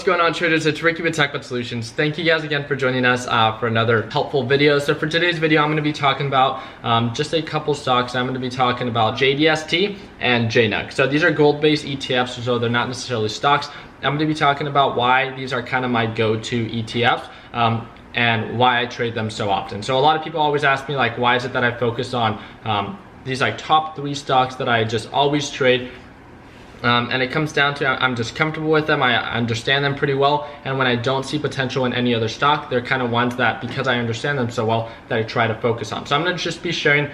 going on, traders? It's Ricky with Techbot Solutions. Thank you guys again for joining us for another helpful video. So for today's video, I'm going to be talking about just a couple stocks. I'm going to be talking about JDST and JNUG. So these are gold-based ETFs, so they're not necessarily stocks. I'm going to be talking about why these are kind of my go-to ETFs. And why I trade them so often. So a lot of people always ask me, like, why is it that I focus on these like top 3 stocks that I just always trade? And it comes down to I'm just comfortable with them, I understand them pretty well, and when I don't see potential in any other stock, they're kind of ones that, because I understand them so well, that I try to focus on. So I'm going to just be sharing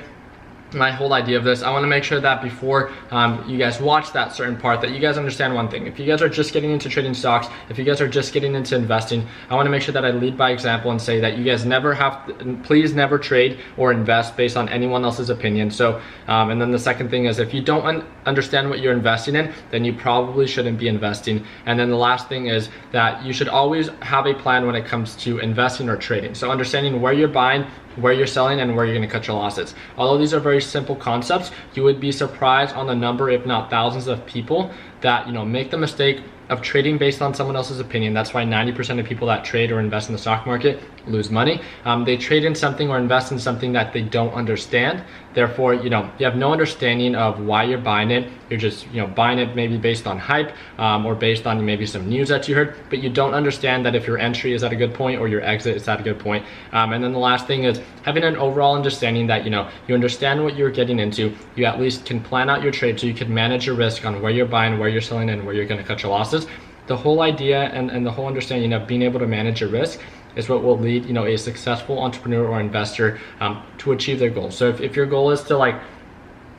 my whole idea of this. I want to make sure that before you guys watch that certain part, that you guys understand one thing. If you guys are just getting into trading stocks, if you guys are just getting into investing, I want to make sure that I lead by example and say that you guys never have to, please never trade or invest based on anyone else's opinion. So and then the second thing is, if you don't understand what you're investing in, then you probably shouldn't be investing. And then the last thing is that you should always have a plan when it comes to investing or trading. So understanding where you're buying, where you're selling, and where you're going to cut your losses. Although these are very simple concepts, you would be surprised on the number, if not thousands, of people that make the mistake of trading based on someone else's opinion. That's why 90% of people that trade or invest in the stock market lose money. They trade in something or invest in something that they don't understand. Therefore, you have no understanding of why you're buying it. You're just buying it maybe based on hype or based on maybe some news that you heard, but you don't understand that if your entry is at a good point or your exit is at a good point. And then the last thing is having an overall understanding that you understand what you're getting into. You at least can plan out your trade so you can manage your risk on where you're buying, where you're selling, and where you're going to cut your losses. The whole idea and the whole understanding of being able to manage your risk is what will lead a successful entrepreneur or investor to achieve their goals. So if your goal is to,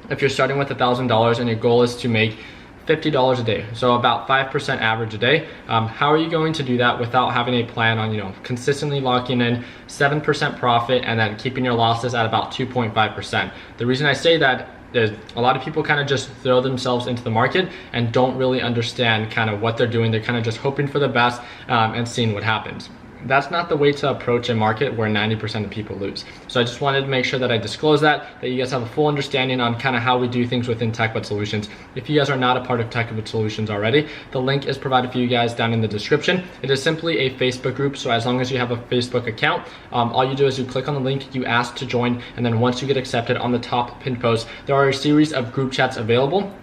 if you're starting with $1,000 and your goal is to make $50 a day, so about 5% average a day, how are you going to do that without having a plan on consistently locking in 7% profit and then keeping your losses at about 2.5%? The reason I say that is a lot of people kind of just throw themselves into the market and don't really understand kind of what they're doing. They're kind of just hoping for the best and seeing what happens. That's not the way to approach a market where 90% of people lose. So I just wanted to make sure that I disclose that you guys have a full understanding on kind of how we do things within Techbot Solutions. If you guys are not a part of Techbot Solutions already, the link is provided for you guys down in the description. It is simply a Facebook group, so as long as you have a Facebook account, all you do is you click on the link, you ask to join, and then once you get accepted, on the top pinned post, there are a series of group chats available.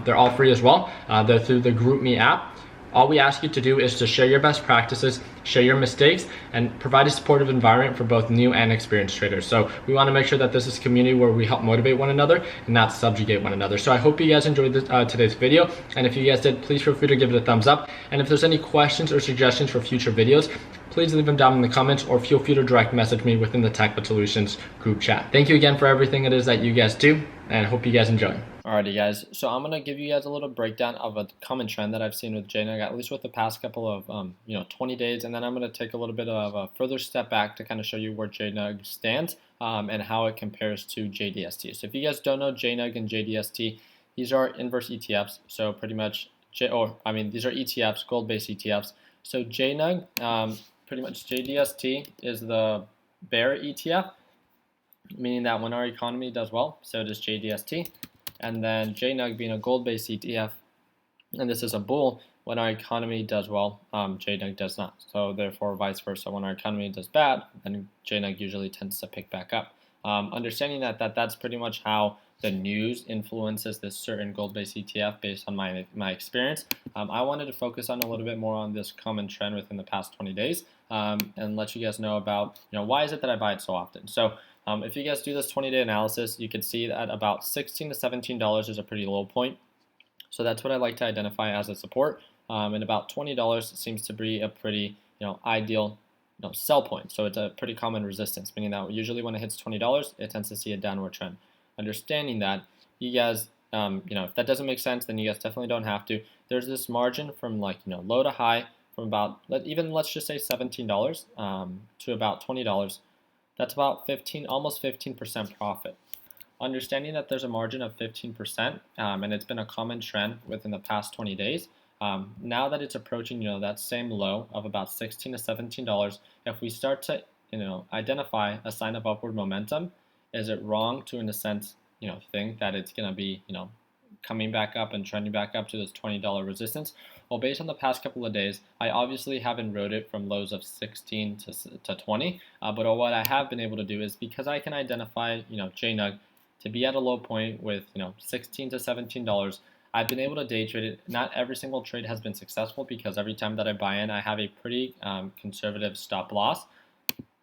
They're all free as well. They're through the GroupMe app. All we ask you to do is to share your best practices, share your mistakes, and provide a supportive environment for both new and experienced traders. So we want to make sure that this is a community where we help motivate one another and not subjugate one another. So I hope you guys enjoyed today's video. And if you guys did, please feel free to give it a thumbs up. And if there's any questions or suggestions for future videos, please leave them down in the comments or feel free to direct message me within the Techbot Solutions group chat. Thank you again for everything it is that you guys do, and hope you guys enjoy. Alrighty guys, so I'm going to give you guys a little breakdown of a common trend that I've seen with JNUG, at least with the past couple of 20 days, and then I'm going to take a little bit of a further step back to kind of show you where JNUG stands and how it compares to JDST. So if you guys don't know JNUG and JDST, these are inverse ETFs, so pretty much, these are ETFs, gold-based ETFs. So JNUG, pretty much JDST is the bear ETF, meaning that when our economy does well, so does JDST. And then JNUG being a gold-based ETF, and this is a bull, when our economy does well, JNUG does not. So therefore, vice versa, when our economy does bad, then JNUG usually tends to pick back up. Understanding that's pretty much how the news influences this certain gold-based ETF based on my experience. I wanted to focus on a little bit more on this common trend within the past 20 days and let you guys know about why is it that I buy it so often. So if you guys do this 20-day analysis, you can see that about $16 to $17 is a pretty low point. So that's what I like to identify as a support. And about $20 seems to be a pretty ideal sell point. So it's a pretty common resistance, meaning that usually when it hits $20, it tends to see a downward trend. Understanding that, you guys, if that doesn't make sense, then you guys definitely don't have to. There's this margin from low to high from about, let's just say $17 to about $20. That's about almost 15% profit. Understanding that there's a margin of 15%, and it's been a common trend within the past 20 days. Now that it's approaching, that same low of about $16 to $17, if we start to, identify a sign of upward momentum, is it wrong to, in a sense, think that it's going to be, coming back up and trending back up to this $20 resistance? Well, based on the past couple of days, I obviously haven't rode it from lows of 16 to 20, but what I have been able to do is, because I can identify, JNUG to be at a low point with, 16 to $17, I've been able to day trade it. Not every single trade has been successful because every time that I buy in, I have a pretty conservative stop loss.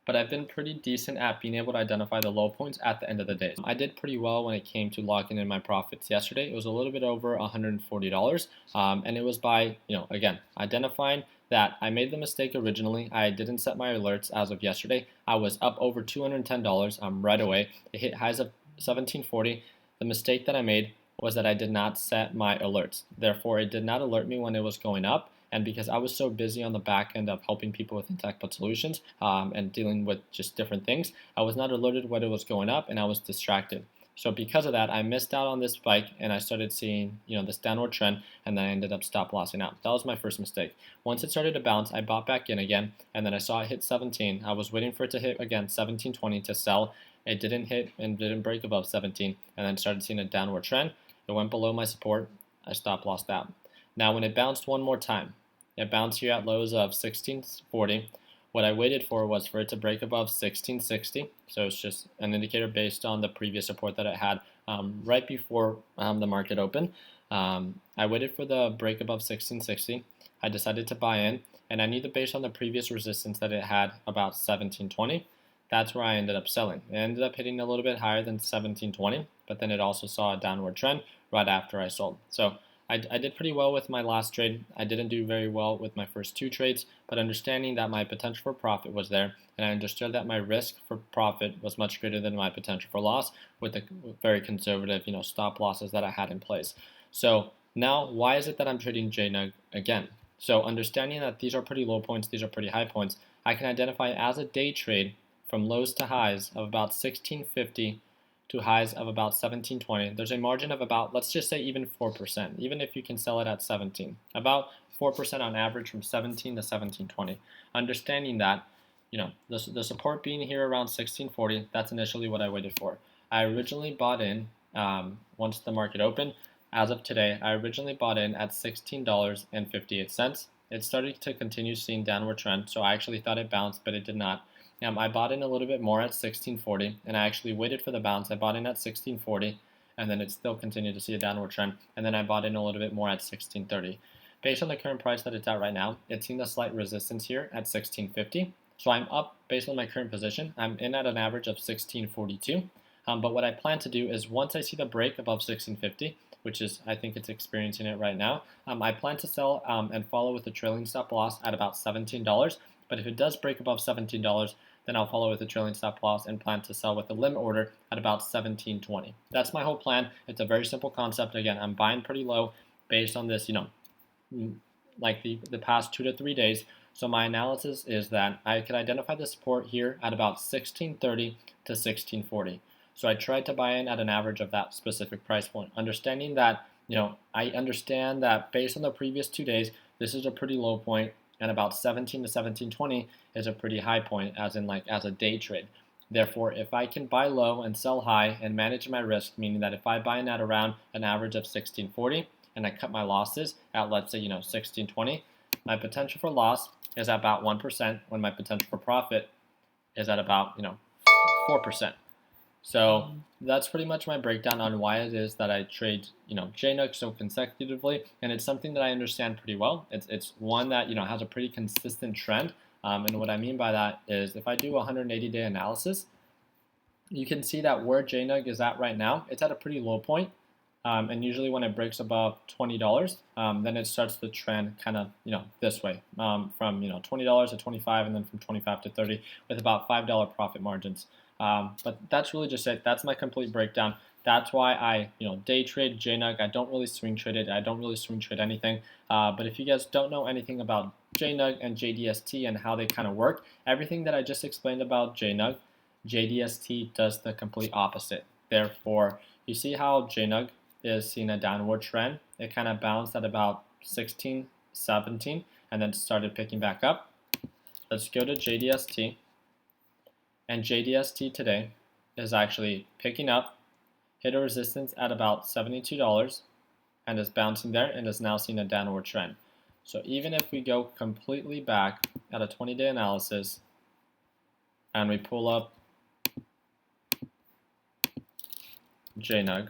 But I've been pretty decent at being able to identify the low points at the end of the day. I did pretty well when it came to locking in my profits yesterday. It was a little bit over $140, and it was by, again, identifying that I made the mistake originally. I didn't set my alerts as of yesterday. I was up over $210 right away. It hit highs of 1740. The mistake that I made was that I did not set my alerts. Therefore, it did not alert me when it was going up. And because I was so busy on the back end of helping people with Untitled Solutions and dealing with just different things, I was not alerted when it was going up, and I was distracted. So because of that, I missed out on this spike, and I started seeing, this downward trend, and then I ended up stop lossing out. That was my first mistake. Once it started to bounce, I bought back in again, and then I saw it hit 17. I was waiting for it to hit again 17.20 to sell. It didn't hit and didn't break above 17, and then started seeing a downward trend. It went below my support. I stop lossed out. Now, when it bounced one more time, it bounced here at lows of 1640. What I waited for was for it to break above 1660. So it's just an indicator based on the previous support that it had right before the market opened. I waited for the break above 1660. I decided to buy in, and I knew that based on the previous resistance that it had about 1720. That's where I ended up selling. It ended up hitting a little bit higher than 1720, but then it also saw a downward trend right after I sold. So I did pretty well with my last trade. I didn't do very well with my first two trades, but understanding that my potential for profit was there, and I understood that my risk for profit was much greater than my potential for loss with the very conservative, stop losses that I had in place. So now, why is it that I'm trading JNUG again? So understanding that these are pretty low points, these are pretty high points, I can identify as a day trade from lows to highs of about 1650 to highs of about 1720. There's a margin of about, let's just say even 4%, even if you can sell it at 17. About 4% on average from 17 to 1720. Understanding that, the support being here around 1640, that's initially what I waited for. I originally bought in, once the market opened, as of today, I originally bought in at $16.58. It started to continue seeing downward trend, so I actually thought it bounced, but it did not. I bought in a little bit more at 1640, and I actually waited for the bounce. I bought in at 1640, and then it still continued to see a downward trend, and then I bought in a little bit more at 1630. Based on the current price that it's at right now, it's seen a slight resistance here at 1650. So I'm up based on my current position. I'm in at an average of 1642. But what I plan to do is once I see the break above 1650, which is, I think it's experiencing it right now, I plan to sell and follow with a trailing stop loss at about $17. But if it does break above $17, then I'll follow with a trailing stop loss and plan to sell with a limit order at about $17.20. That's my whole plan. It's a very simple concept. Again, I'm buying pretty low based on this, like the past 2 to 3 days. So my analysis is that I could identify the support here at about 1630 to 1640. So I tried to buy in at an average of that specific price point, understanding that, I understand that based on the previous 2 days, this is a pretty low point, and about 17 to 1720 is a pretty high point, as in as a day trade. Therefore, if I can buy low and sell high and manage my risk, meaning that if I buy in at around an average of 1640 and I cut my losses at, let's say, 1620, my potential for loss is at about 1% when my potential for profit is at about 4%. So that's pretty much my breakdown on why it is that I trade, JNUG so consecutively, and it's something that I understand pretty well. It's one that, has a pretty consistent trend, and what I mean by that is if I do a 180-day analysis, you can see that where JNUG is at right now, it's at a pretty low point, and usually when it breaks above $20, then it starts to trend kind of, this way, from, $20 to 25, and then from 25 to 30 with about $5 profit margins. But that's really just it. That's my complete breakdown. That's why I, day trade JNUG. I don't really swing trade it. I don't really swing trade anything. But if you guys don't know anything about JNUG and JDST and how they kind of work, everything that I just explained about JNUG, JDST does the complete opposite. Therefore, you see how JNUG is seeing a downward trend. It kind of bounced at about 16, 17, and then started picking back up. Let's go to JDST. And JDST today is actually picking up, hit a resistance at about $72, and is bouncing there and is now seeing a downward trend. So even if we go completely back at a 20-day analysis and we pull up JNUG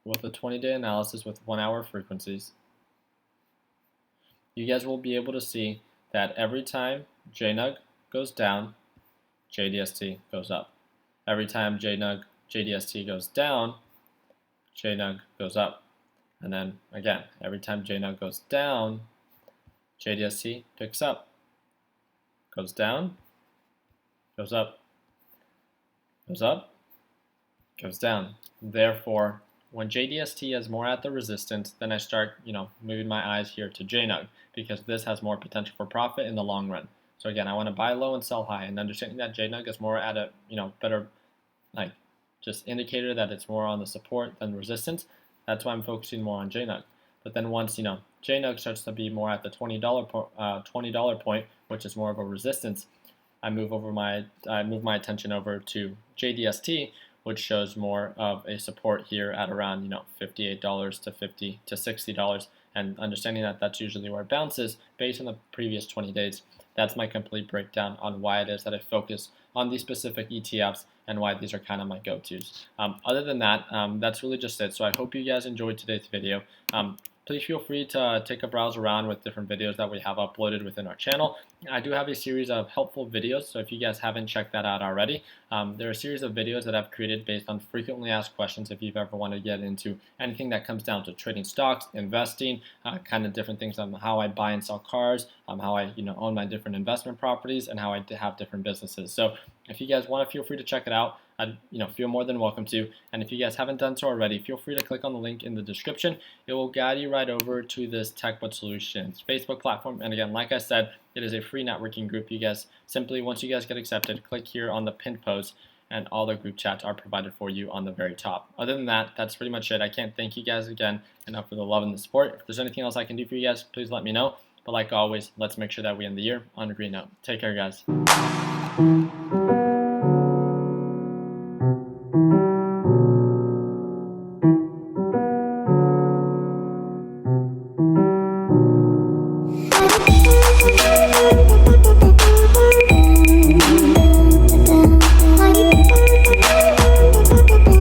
with a 20-day analysis with 1-hour frequencies, you guys will be able to see that every time JNUG goes down, JDST goes up. Every time JDST goes down, JNUG goes up. And then again, every time JNUG goes down, JDST picks up. Goes down, goes up, goes up, goes down. Therefore, when JDST is more at the resistance, then I start, moving my eyes here to JNUG, because this has more potential for profit in the long run. So again, I want to buy low and sell high, and understanding that JNUG is more at a, better, just indicator that it's more on the support than resistance. That's why I'm focusing more on JNUG. But then once, JNUG starts to be more at the $20 point, which is more of a resistance, I move my attention over to JDST, which shows more of a support here at around $58 to $50 to $60, and understanding that that's usually where it bounces based on the previous 20 days. That's my complete breakdown on why it is that I focus on these specific ETFs and why these are kind of my go-tos. Other than that, that's really just it. So I hope you guys enjoyed today's video. Please feel free to take a browse around with different videos that we have uploaded within our channel. I do have a series of helpful videos, so if you guys haven't checked that out already, there are a series of videos that I've created based on frequently asked questions. If you've ever wanted to get into anything that comes down to trading stocks, investing, kind of different things on how I buy and sell cars, how I own my different investment properties, and how I have different businesses. So if you guys want to, feel free to check it out. I'd feel more than welcome to. And if you guys haven't done so already, feel free to click on the link in the description. It will guide you right over to this TechBud Solutions Facebook platform. And again, like I said, it is a free networking group. You guys simply, once you guys get accepted, click here on the pinned post, and all the group chats are provided for you on the very top. Other than that, that's pretty much it. I can't thank you guys again enough for the love and the support. If there's anything else I can do for you guys, please let me know. But like always, let's make sure that we end the year on a green note. Take care, guys.